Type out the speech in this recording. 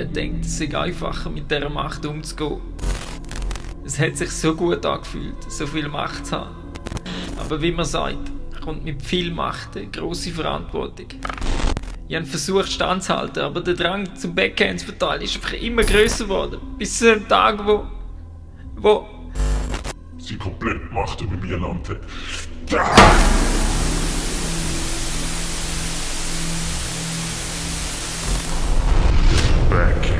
nie gedacht, es sei einfacher, mit dieser Macht umzugehen. Es hat sich so gut angefühlt, so viel Macht zu haben. Aber wie man sagt, kommt mit viel Macht eine grosse Verantwortung. Ich habe versucht standzuhalten, aber der Drang zum Backhand zu verteilen ist einfach immer grösser geworden. Bis zu einem Tag, wo sie komplett Macht über mir nannte. Backhand.